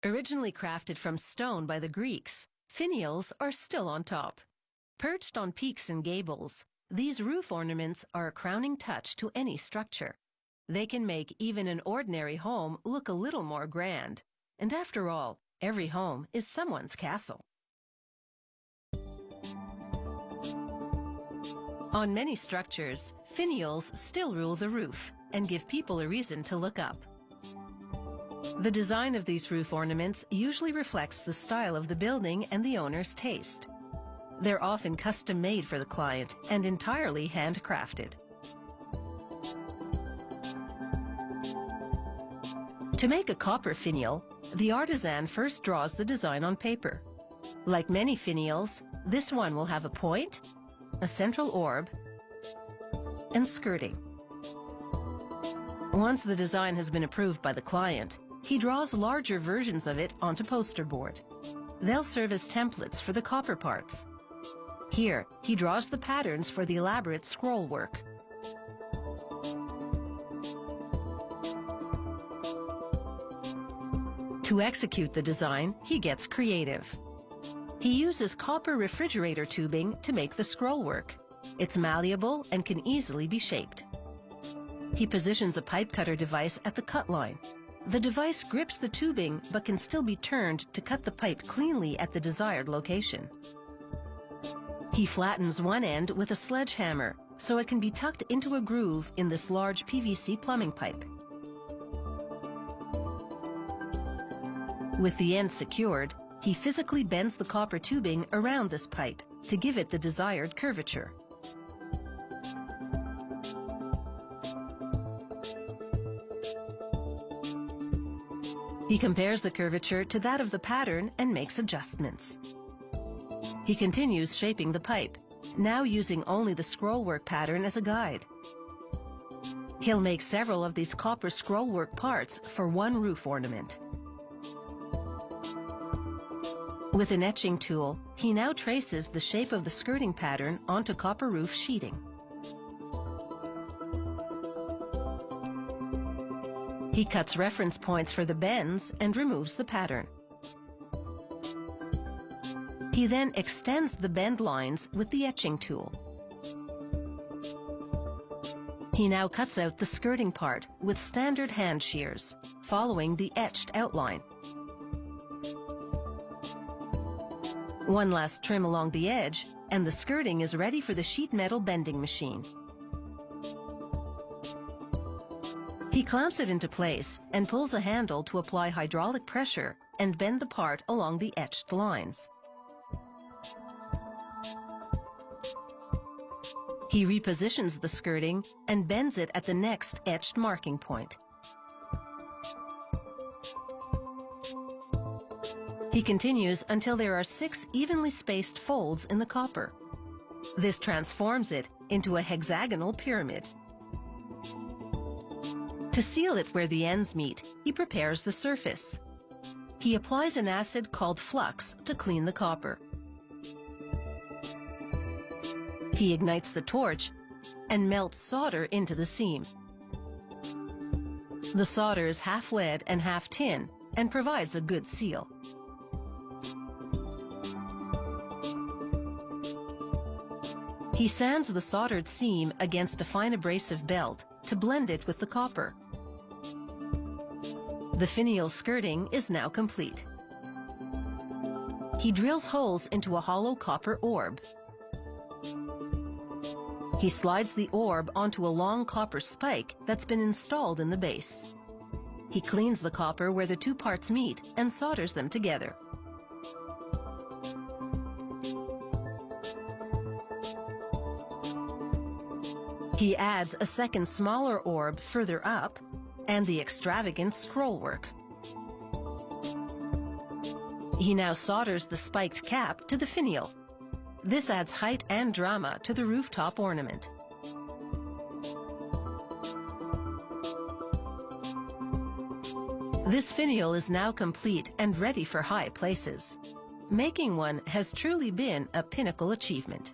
Originally crafted from stone by the Greeks, finials are still on top. Perched on peaks and gables, these roof ornaments are a crowning touch to any structure. They can make even an ordinary home look a little more grand. And after all, every home is someone's castle. On many structures, finials still rule the roof and give people a reason to look up. The design of these roof ornaments usually reflects the style of the building and the owner's taste. They're often custom-made for the client and entirely handcrafted. To make a copper finial, the artisan first draws the design on paper. Like many finials, this one will have a point, a central orb, and skirting. Once the design has been approved by the client, he draws larger versions of it onto poster board. They'll serve as templates for the copper parts. Here, he draws the patterns for the elaborate scroll work. To execute the design, he gets creative. He uses copper refrigerator tubing to make the scroll work. It's malleable and can easily be shaped. He positions a pipe cutter device at the cut line. The device grips the tubing but can still be turned to cut the pipe cleanly at the desired location. He flattens one end with a sledgehammer so it can be tucked into a groove in this large PVC plumbing pipe. With the end secured, he physically bends the copper tubing around this pipe to give it the desired curvature. He compares the curvature to that of the pattern and makes adjustments. He continues shaping the pipe, now using only the scrollwork pattern as a guide. He'll make several of these copper scrollwork parts for one roof ornament. With an etching tool, he now traces the shape of the skirting pattern onto copper roof sheeting. He cuts reference points for the bends and removes the pattern. He then extends the bend lines with the etching tool. He now cuts out the skirting part with standard hand shears, following the etched outline. One last trim along the edge, and the skirting is ready for the sheet metal bending machine. He clamps it into place and pulls a handle to apply hydraulic pressure and bend the part along the etched lines. He repositions the skirting and bends it at the next etched marking point. He continues until there are 6 evenly spaced folds in the copper. This transforms it into a hexagonal pyramid. To seal it where the ends meet, he prepares the surface. He applies an acid called flux to clean the copper. He ignites the torch and melts solder into the seam. The solder is half lead and half tin and provides a good seal. He sands the soldered seam against a fine abrasive belt to blend it with the copper. The finial skirting is now complete. He drills holes into a hollow copper orb. He slides the orb onto a long copper spike that's been installed in the base. He cleans the copper where the two parts meet and solders them together. He adds a second smaller orb further up and the extravagant scrollwork. He now solders the spiked cap to the finial. This adds height and drama to the rooftop ornament. This finial is now complete and ready for high places. Making one has truly been a pinnacle achievement.